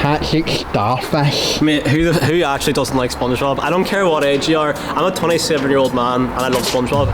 Patrick Starfish. Mate, who actually doesn't like SpongeBob? I don't care what age you are. I'm a 27-year-old man and I love SpongeBob.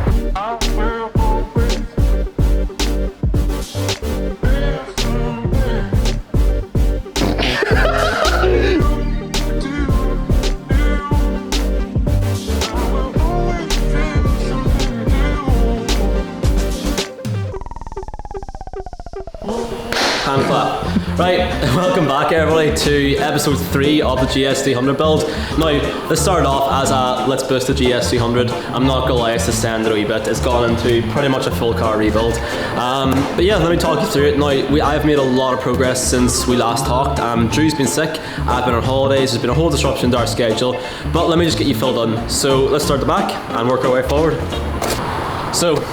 Hand clap. Right, welcome back everybody to episode 3 of the GS300 build. Now, this started off as a let's boost the GS300. I'm not gonna lie, it's descended a wee bit. It's gone into pretty much a full car rebuild. But yeah, let me talk you through it. Now, I've made a lot of progress since we last talked. Drew's been sick, I've been on holidays, there's been a whole disruption to our schedule. But let me just get you filled in. So let's start the back and work our way forward. So,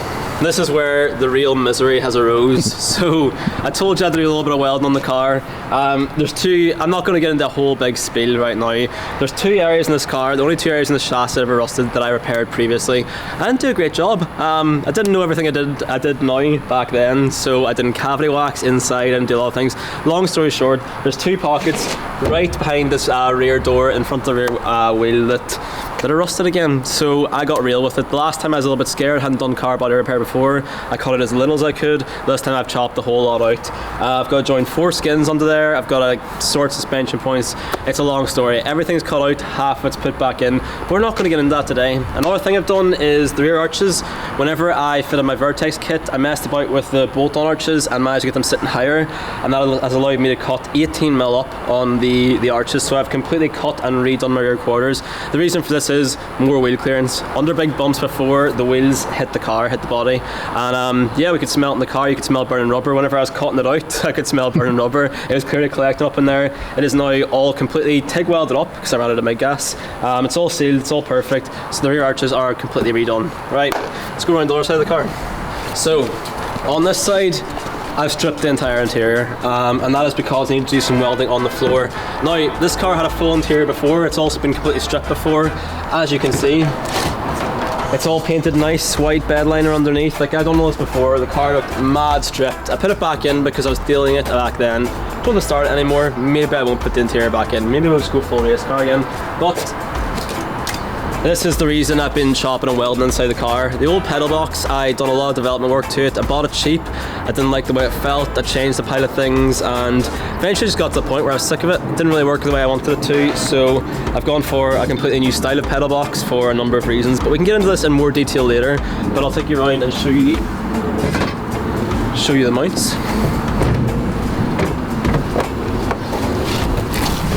this is where the real misery has arose. So I told you I had to do a little bit of welding on the car. There's two, I'm not going to get into a whole big spiel right now. There's two areas in this car, the only two areas in the chassis that ever rusted that I repaired previously. I didn't do a great job. I didn't know everything I did now back then, so I didn't cavity wax inside and do a lot of things. Long story short, there's two pockets right behind this rear door in front of the rear wheel that are rusted again. So I got real with it. The last time I was a little bit scared, hadn't done car body repair before. I cut it as little as I could. This time I've chopped the whole lot out. I've got to join 4 skins onto there. I've got to sort suspension points. It's a long story. Everything's cut out, half of it's put back in. But we're not going to get into that today. Another thing I've done is the rear arches. Whenever I fitted my Vertex kit, I messed about with the bolt-on arches and managed to get them sitting higher, and that has allowed me to cut 18mm up on the arches. So I've completely cut and redone my rear quarters. The reason for this is more wheel clearance. Under big bumps before, the wheels hit the car, hit the body, and yeah, we could smell it in the car. You could smell burning rubber. Whenever I was cutting it out, I could smell burning rubber. It was clearly collecting up in there. It is now all completely TIG welded up because I ran out of my gas. It's all sealed, it's all perfect. So the rear arches are completely redone. Right, let's go around the other side of the car. So on this side, I've stripped the entire interior, and that is because I need to do some welding on the floor. Now, this car had a full interior before. It's also been completely stripped before. As you can see, it's all painted nice, white bed liner underneath. Like, I've done all this before. The car looked mad stripped. I put it back in because I was dealing it back then. Don't want to start it anymore. Maybe I won't put the interior back in. Maybe we'll just go full race car again. But this is the reason I've been chopping and welding inside the car. The old pedal box, I done a lot of development work to it. I bought it cheap. I didn't like the way it felt. I changed the pile of things and eventually just got to the point where I was sick of it. It didn't really work the way I wanted it to, so I've gone for a completely new style of pedal box for a number of reasons. But we can get into this in more detail later. But I'll take you around and show you the mounts.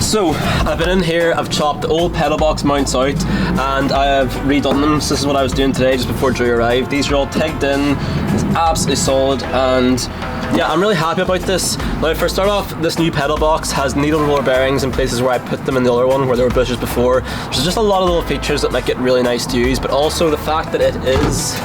So, I've been in here, I've chopped the old pedal box mounts out and I have redone them. So this is what I was doing today just before Drew arrived. These are all tagged in, it's absolutely solid, and yeah, I'm really happy about this. Now, for start off, this new pedal box has needle roller bearings in places where I put them in the other one where there were bushes before. There's just a lot of little features that make it really nice to use, but also the fact that it is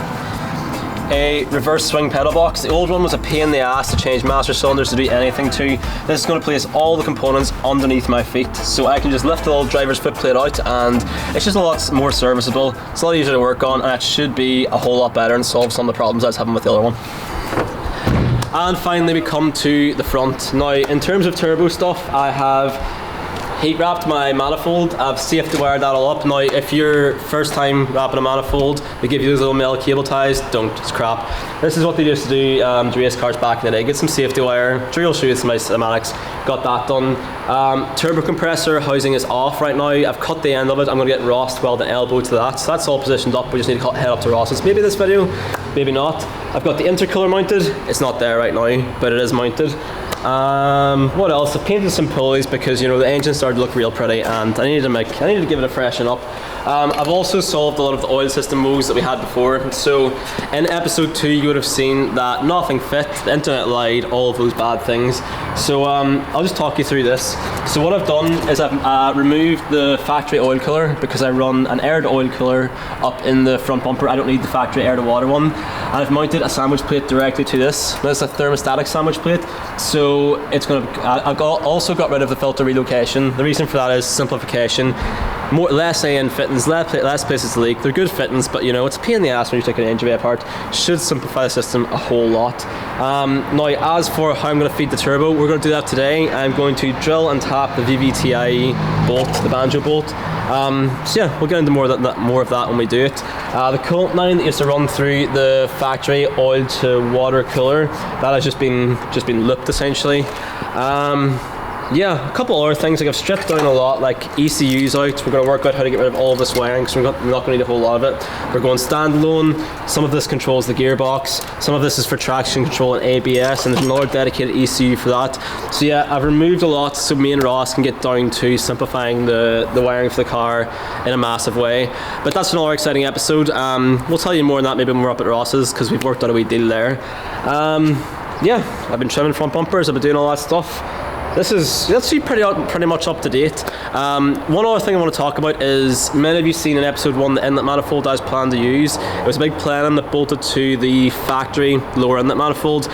a reverse swing pedal box. The old one was a pain in the ass to change master cylinders to do anything to. This is going to place all the components underneath my feet, so I can just lift the little driver's foot plate out and it's just a lot more serviceable. It's a lot easier to work on, and it should be a whole lot better and solve some of the problems I was having with the other one. And finally we come to the front. Now, in terms of turbo stuff, I have heat wrapped my manifold. I've safety wired that all up. Now, if you're first time wrapping a manifold, they give you those little metal cable ties. Don't, it's crap. This is what they used to do to race cars back in the day. Get some safety wire. Drew will show you some nice schematics. Got that done. Turbo compressor housing is off right now. I've cut the end of it. I'm going to get Ross weld an elbow to that. So that's all positioned up. We just need to head up to Ross's. Maybe this video, maybe not. I've got the intercooler mounted. It's not there right now, but it is mounted. What else? I painted some pulleys because, you know, the engine started to look real pretty and I needed to give it a freshen up. I've also solved a lot of the oil system woes that we had before. So in episode 2 you would have seen that nothing fit, the internet lied, all of those bad things. So I'll just talk you through this. So what I've done is I've removed the factory oil cooler because I run an air to oil cooler up in the front bumper. I don't need the factory air to water one. And I've mounted a sandwich plate directly to this. This is a thermostatic sandwich plate. So it's going to, I've also got rid of the filter relocation. The reason for that is simplification. less in fittings, less places to leak. They're good fittings, but you know, it's a pain in the ass when you're taking an engine bay apart. Should simplify the system a whole lot. Now, as for how I'm going to feed the turbo, we're going to do that today. I'm going to drill and tap the VVTi bolt, the banjo bolt. So yeah, we'll get into more of that when we do it. The coolant line that used to run through the factory oil to water cooler, that has just been looped essentially. Yeah, a couple other things, like I've stripped down a lot, like ECUs out. We're going to work out how to get rid of all of this wiring, because we're not going to need a whole lot of it. We're going standalone. Some of this controls the gearbox, some of this is for traction control and ABS, and there's another dedicated ECU for that. So yeah, I've removed a lot so me and Ross can get down to simplifying the wiring for the car in a massive way. But that's another exciting episode. We'll tell you more on that maybe when we're up at Ross's, because we've worked out a wee deal there. Yeah, I've been trimming front bumpers, I've been doing all that stuff. This is pretty much up to date. One other thing I want to talk about is, many of you seen in episode 1 the inlet manifold I was planning to use. It was a big plenum that bolted to the factory lower inlet manifold.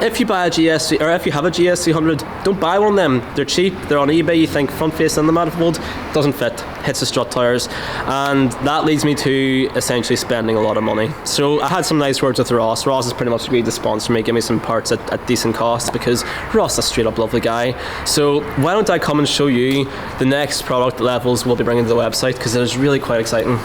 If you buy a GS, or if you have a GS300, don't buy one of them. They're cheap, they're on eBay. You think front face inlet manifold, doesn't fit, hits the strut tires, and that leads me to essentially spending a lot of money. So I had some nice words with Ross. Ross has pretty much agreed to sponsor me, give me some parts at decent costs, because Ross is a straight up lovely guy. So why don't I come and show you the next product levels we'll be bringing to the website, because it is really quite exciting.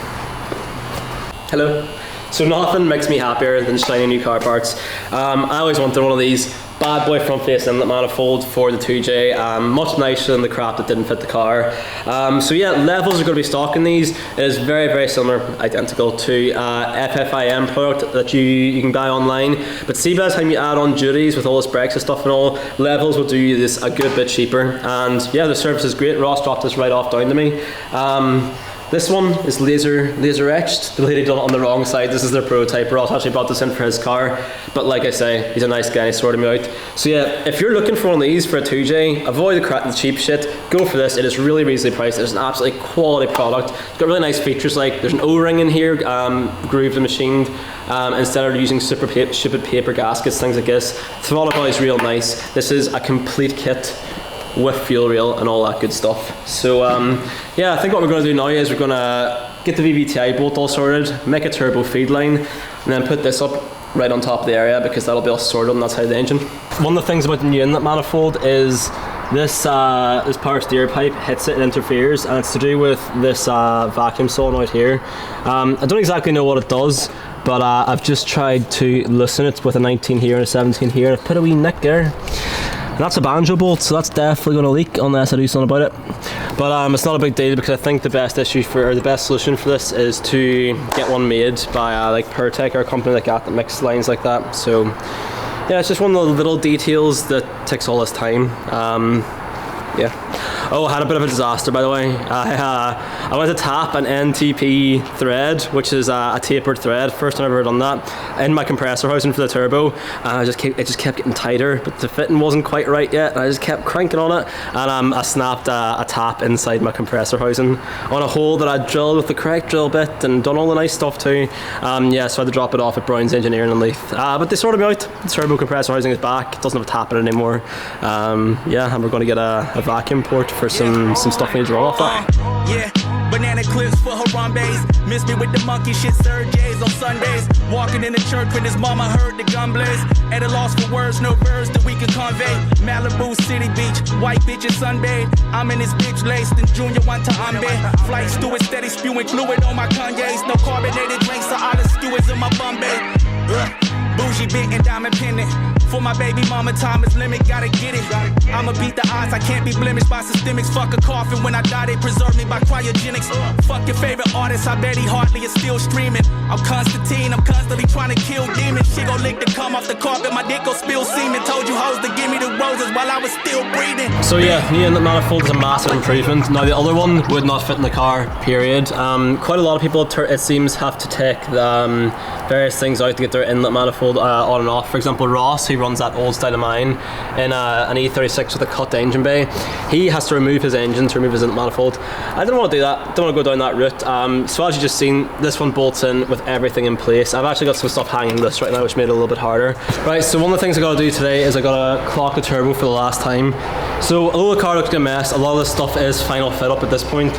Hello. So nothing makes me happier than shiny new car parts. I always wanted one of these bad boy front face inlet manifold for the 2J, much nicer than the crap that didn't fit the car. So yeah, levels are going to be stocking these. It is very, very similar, identical to FFIM product that you can buy online. But see, by the time you add on duties with all this brakes and stuff and all, levels will do this a good bit cheaper. And yeah, the service is great. Ross dropped this right off down to me. This one is laser etched. The lady done it on the wrong side. This is their prototype. Ross actually brought this in for his car, but like I say, he's a nice guy. He sorted me out. So yeah, if you're looking for one of these for a 2J, avoid the cheap shit. Go for this. It is really reasonably priced. It's an absolutely quality product. It's got really nice features, like there's an O-ring in here, grooved and machined, instead of using stupid paper gaskets, things like this. Throttle body is real nice. This is a complete kit with fuel rail and all that good stuff. So yeah, I think what we're going to do now is we're going to get the VVTi bolt all sorted, make a turbo feed line, and then put this up right on top of the area, because that'll be all sorted on that side of the engine. One of the things about the new inlet manifold is this power steer pipe hits it and interferes, and it's to do with this vacuum solenoid here. I don't exactly know what it does, but I've just tried to loosen it with a 19 here and a 17 here, and I've put a wee nick there. And that's a banjo bolt, so that's definitely going to leak unless I do something about it. But it's not a big deal, because I think the best solution for this is to get one made by like Pertec or a company like that makes lines like that. So yeah, it's just one of the little details that takes all this time. Yeah. Oh, I had a bit of a disaster, by the way. I went to tap an NTP thread, which is a tapered thread. First time I've ever done that, in my compressor housing for the turbo, and it just kept getting tighter, but the fitting wasn't quite right yet, and I just kept cranking on it, and I snapped a tap inside my compressor housing on a hole that I'd drilled with the correct drill bit and done all the nice stuff too. Yeah, so I had to drop it off at Brown's Engineering in Leith. But they sorted me out. The turbo compressor housing is back. It doesn't have a tap in it anymore. Yeah, and we're going to get a vacuum port for some stuff we need to roll off that. Yeah, banana clips for Harambe's. Miss me with the monkey shit, Sir J's on Sundays. Walking in the church when his mama heard the gun blaze. At a loss for words, no verbs that we can convey. Malibu City Beach, white bitches sunbathe. I'm in this bitch laced in Junior Wantaambe. Flight steward steady spewing fluid on my Kanye's. No carbonated drinks, so all the stewards in my Bombay. Bougie bit and diamond pendant. For my baby mama, time is limit, gotta get it. I'ma beat the odds, I can't be blemished by systemics. Fuck a coffin, when I die they preserve me by cryogenics. Fuck your favorite artist, I bet he hardly is still streaming. I'm Constantine, I'm constantly trying to kill demons. She gon' lick the cum off the carpet, my dick gon' spill semen. Told you hoes to give me the roses while I was still breathing. So yeah, new inlet manifold is a massive improvement. Now the other one would not fit in the car, period. Quite a lot of people, it seems, have to take various things out to get their inlet manifold on and off. For example, Ross, who runs that old style of mine in an E36 with a cut engine bay, he has to remove his engine to remove his inlet manifold. I didn't want to do that, don't want to go down that route. So as you just seen, this one bolts in with everything in place. I've actually got some stuff hanging loose right now, which made it a little bit harder. Right, so one of the things I got to do today is I got to clock the turbo for the last time. So although the car looks like a mess, a lot of this stuff is final fit up at this point.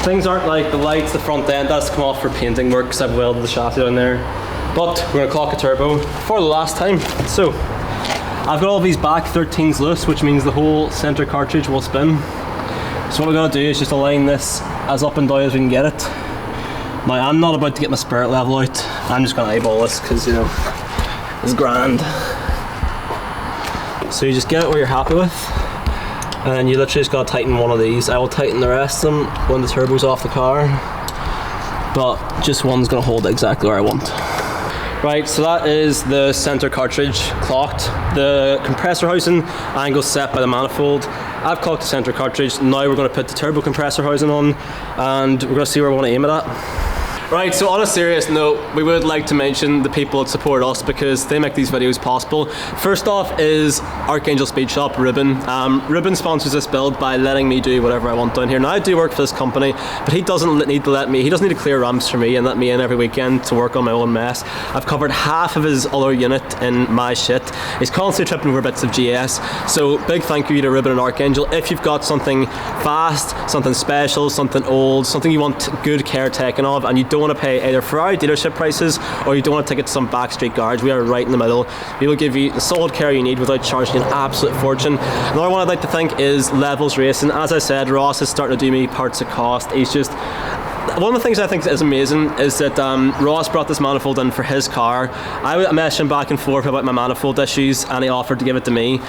Things aren't like the lights, the front end, that's come off for painting work because I've welded the chassis down there. But we're gonna clock a turbo for the last time. So, I've got all these back 13s loose, which means the whole center cartridge will spin. So what we're gonna do is just align this as up and down as we can get it. Now, I'm not about to get my spirit level out. I'm just gonna eyeball this because, you know, it's grand. So you just get it where you're happy with, and you literally just gotta tighten one of these. I will tighten the rest of them when the turbo's off the car, but just one's gonna hold it exactly where I want. Right, so that is the center cartridge clocked. The compressor housing angle set by the manifold. I've clocked the center cartridge. Now we're going to put the turbo compressor housing on, and we're going to see where we want to aim it at. Right, so on a serious note, we would like to mention the people that support us because they make these videos possible. First off is Archangel Speed Shop, Ruben. Ruben sponsors this build by letting me do whatever I want down here. Now I do work for this company, but he doesn't need to clear ramps for me and let me in every weekend to work on my own mess. I've covered half of his other unit in my shit. He's constantly tripping over bits of GS. So big thank you to Ruben and Archangel. If you've got something fast, something special, something old, something you want good care taken of, and you don't want to pay either Ferrari dealership prices or you don't want to take it to some backstreet garage, we are right in the middle. We will give you the solid care you need without charging you an absolute fortune. Another one I'd like to thank is Levels Racing. As I said, Ross is starting to do me parts at cost. He's just... One of the things I think is amazing is that Ross brought this manifold in for his car. I messaged him back and forth about my manifold issues and he offered to give it to me.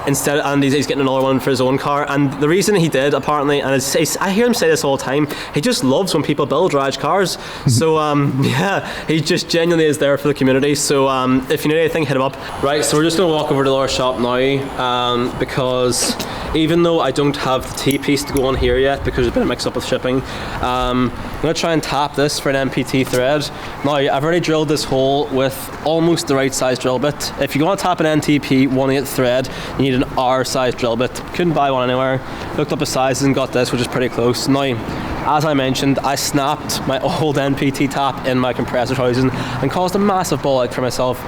Instead, and he's getting another one for his own car, and the reason he did, apparently, and I hear him say this all the time, he just loves when people build garage cars. So yeah, he just genuinely is there for the community. So if you need anything, hit him up. Right, so we're just going to walk over to our shop now, because even though I don't have the T-piece to go on here yet because there's been a mix-up with shipping, I'm going to try and tap this for an MPT thread. Now, I've already drilled this hole with almost the right size drill bit. If you want to tap an NTP 1/8 thread, you need an R-size drill bit. Couldn't buy one anywhere. Looked up the sizes and got this, which is pretty close. Now, as I mentioned, I snapped my old NPT tap in my compressor housing and caused a massive bollock for myself.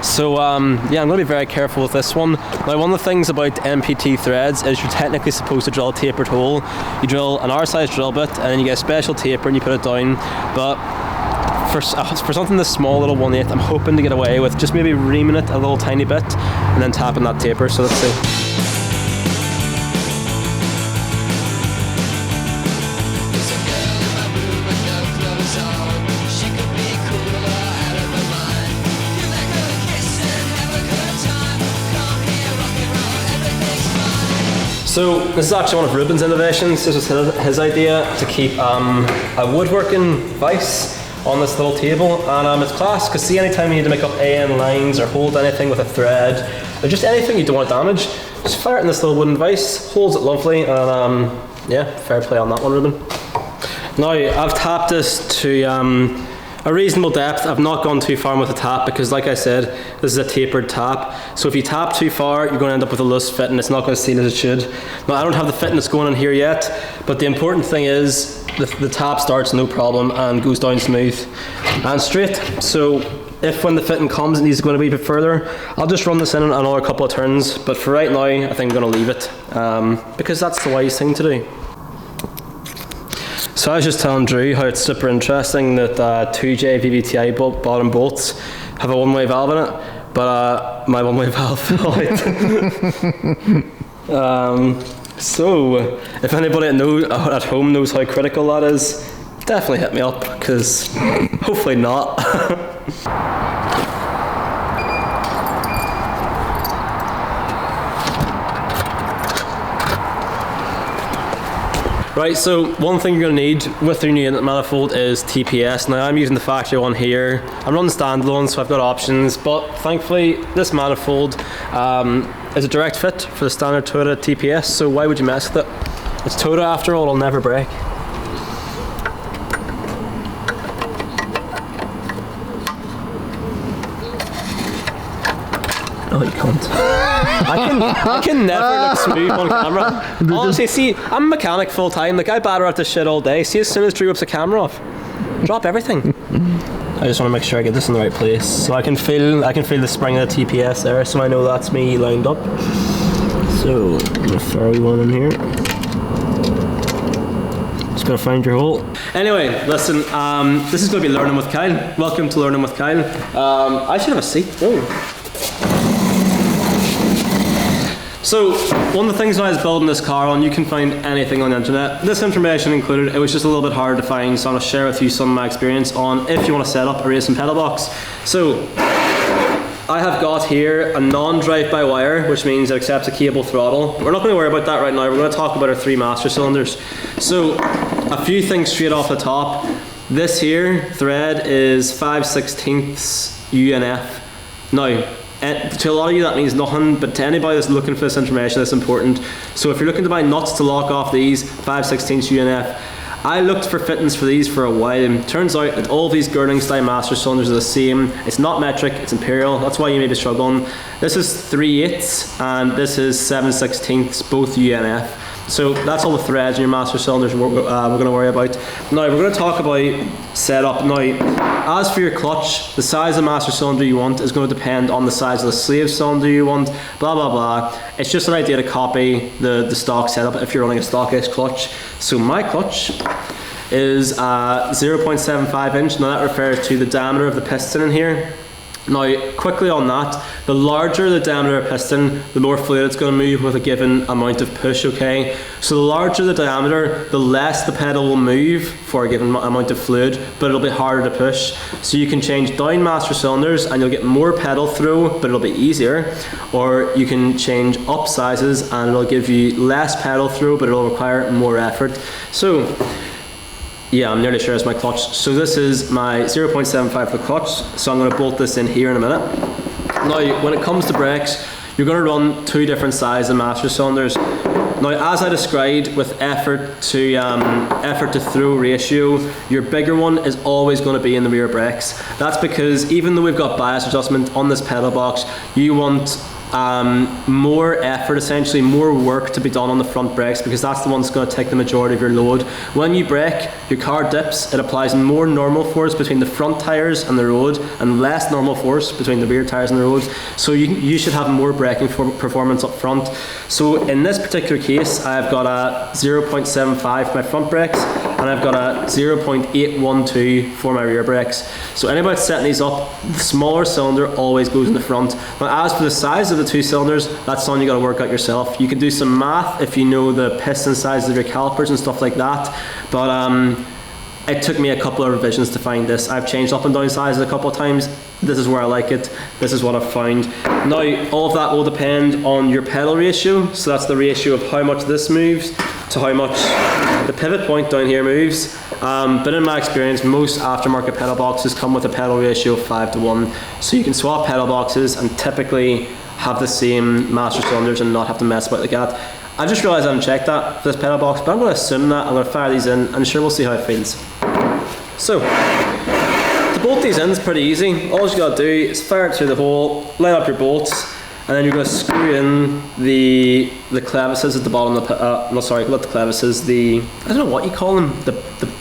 So yeah, I'm going to be very careful with this one. Now, one of the things about MPT threads is you're technically supposed to drill a tapered hole. You drill an R-size drill bit and then you get a special taper and you put it down. But for something this small, little 1/8, I'm hoping to get away with just maybe reaming it a little tiny bit and then tapping that taper. So let's see. So this is actually one of Ruben's innovations. This was his idea to keep a woodworking vise on this little table, and it's class because see, anytime you need to make up AN lines or hold anything with a thread or just anything you don't want to damage, just fire it in this little wooden vise, holds it lovely, and yeah, fair play on that one, Ruben. Now I've tapped this to a reasonable depth. I've not gone too far with the tap because, like I said, this is a tapered tap. So if you tap too far, you're going to end up with a loose fit and it's not going to seal as it should. Now, I don't have the fitness going on here yet, but the important thing is the tap starts no problem and goes down smooth and straight. So if when the fitting comes it needs to go a bit further, I'll just run this in another couple of turns. But for right now, I think I'm going to leave it because that's the wise thing to do. So I was just telling Drew how it's super interesting that 2J VVTi bottom bolts have a one-way valve in it, but my one-way valve fell out. So if anybody at home knows how critical that is, definitely hit me up, because hopefully not. Right, so one thing you're going to need with your new unit manifold is TPS. Now I'm using the factory one here. I'm running standalone, so I've got options, but thankfully this manifold is a direct fit for the standard Toyota TPS, so why would you mess with it? It's Toyota after all, it'll never break. Oh, you can't. I can never look smooth on camera. Honestly, see, I'm a mechanic full time. Like, I batter out this shit all day. See, as soon as Drew whips the camera off, drop everything. I just want to make sure I get this in the right place, so I can feel the spring of the TPS there, so I know that's me lined up. So I'm gonna throw one in here. It's Just gotta find your hole. Anyway, listen, this is gonna be Learning with Kyle. Welcome to Learning with Kyle. I should have a seat. Oh. So, one of the things when I was building this car on, you can find anything on the internet. This information included, it was just a little bit hard to find, so I'm gonna share with you some of my experience on if you wanna set up a racing pedal box. So, I have got here a non-drive-by-wire, which means it accepts a cable throttle. We're not going to worry about that right now. We're going to talk about our 3 master cylinders. So, a few things straight off the top. This here thread is 5/16 UNF. Now, to a lot of you that means nothing, but to anybody that's looking for this information, that's important. So if you're looking to buy nuts to lock off these 5/16 UNF, I looked for fittings for these for a while. Turns out that all these girding style master cylinders are the same. It's not metric, it's imperial. That's why you may be struggling. This is 3/8 and this is 7/16, both UNF. So that's all the threads in your master cylinders we're going to worry about. Now we're going to talk about setup. Now, as for your clutch, the size of the master cylinder you want is going to depend on the size of the slave cylinder you want, blah blah blah. It's just an idea to copy the stock setup if you're running a stock X clutch. So my clutch is 0.75 inch. Now that refers to the diameter of the piston in here. Now, quickly on that, the larger the diameter of piston, the more fluid it's going to move with a given amount of push, okay? So the larger the diameter, the less the pedal will move for a given amount of fluid, but it'll be harder to push. So you can change down master cylinders and you'll get more pedal through, but it'll be easier. Or you can change up sizes and it'll give you less pedal through, but it'll require more effort. So, yeah, I'm nearly sure it's my clutch. So this is my 0.75 for clutch. So I'm going to bolt this in here in a minute. Now, when it comes to brakes, you're going to run 2 different sizes of master cylinders. Now, as I described with effort to throw ratio, your bigger one is always going to be in the rear brakes. That's because even though we've got bias adjustment on this pedal box, you want more effort, essentially more work to be done on the front brakes because that's the one that's going to take the majority of your load. When you brake, your car dips, it applies more normal force between the front tyres and the road and less normal force between the rear tyres and the road. So you should have more braking performance up front. So in this particular case, I've got a 0.75 for my front brakes and I've got a 0.812 for my rear brakes. So anybody setting these up, the smaller cylinder always goes in the front. Now as for the size of the 2 cylinders, that's something you got to work out yourself. You can do some math if you know the piston sizes of your calipers and stuff like that, but it took me a couple of revisions to find this. I've changed up and down sizes a couple of times. This is where I like it. This is what I've found. Now, all of that will depend on your pedal ratio. So that's the ratio of how much this moves to how much the pivot point down here moves. But in my experience, most aftermarket pedal boxes come with a pedal ratio of 5:1. So you can swap pedal boxes and typically have the same master cylinders and not have to mess about like that. I just realised I haven't checked that for this pedal box, but I'm going to assume that. I'm going to fire these in and sure, we'll see how it feels. So, to bolt these in is pretty easy. All you got to do is fire it through the hole, line up your bolts, and then you're going to screw in the clevises at the bottom of the, no sorry, not the clevises, I don't know what you call them, the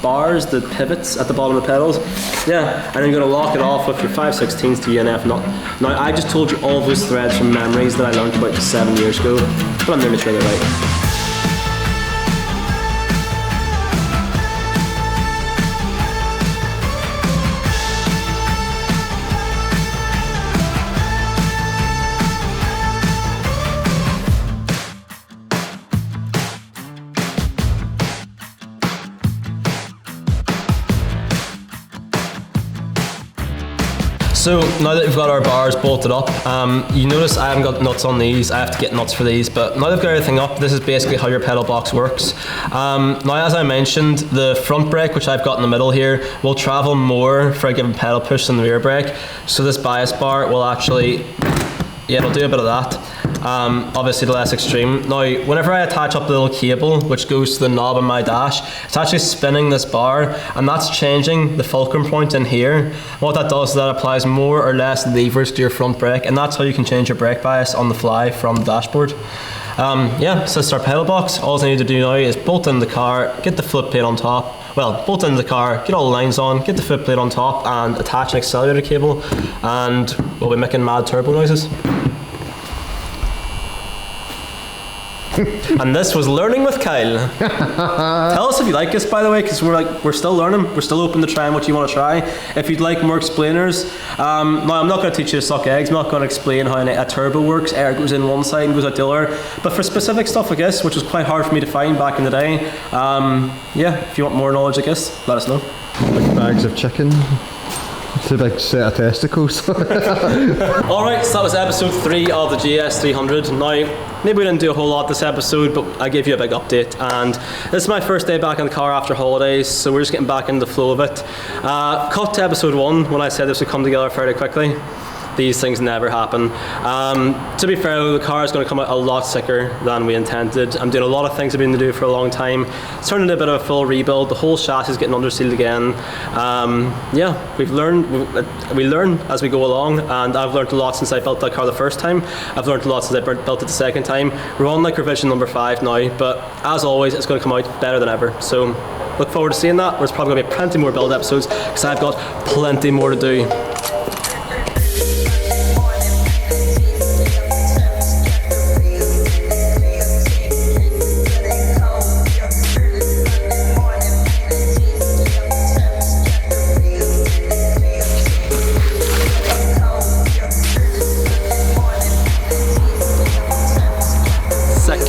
bars, the pivots at the bottom of the pedals. Yeah, and then you're going to lock it off with your 5/16 to UNF nut. Now, I just told you all those threads from memories that I learned about 7 years ago, but I'm nearly sure they're right. So now that we've got our bars bolted up, you notice I haven't got nuts on these. I have to get nuts for these, but now that I've got everything up, this is basically how your pedal box works. Now, as I mentioned, the front brake, which I've got in the middle here, will travel more for a given pedal push than the rear brake. So this bias bar will actually, yeah, it'll do a bit of that. Obviously the less extreme. Now, whenever I attach up the little cable which goes to the knob on my dash, it's actually spinning this bar and that's changing the fulcrum point in here. What that does is that applies more or less levers to your front brake, and that's how you can change your brake bias on the fly from the dashboard. Yeah, so this is our pedal box. All I need to do now is bolt in the car, get the foot plate on top, well, bolt into the car, get all the lines on, get the foot plate on top and attach an accelerator cable, and we'll be making mad turbo noises. And this was Learning with Kyle. Tell us if you like this, by the way, because we're still learning. We're still open to trying what you want to try. If you'd like more explainers, now I'm not going to teach you to suck eggs. I'm not going to explain how a turbo works. Air goes in one side and goes out the other. But for specific stuff like this, which was quite hard for me to find back in the day, yeah, if you want more knowledge like this, let us know. Like bags of chicken. It's a big set of testicles. Alright, so that was episode 3 of the GS300. Now, maybe we didn't do a whole lot this episode, but I gave you a big update. And this is my first day back in the car after holidays, so we're just getting back into the flow of it. Cut to episode 1 when I said this would come together fairly quickly. These things never happen. To be fair, the car is going to come out a lot sicker than we intended. I'm doing a lot of things I've been to do for a long time. It's turned into a bit of a full rebuild. The whole chassis is getting undersealed again. Yeah, we learn as we go along, and I've learned a lot since I built that car the first time. I've learned a lot since I built it the second time. We're on like revision number 5 now, but as always, it's going to come out better than ever. So look forward to seeing that. There's probably going to be plenty more build episodes because I've got plenty more to do. Sick.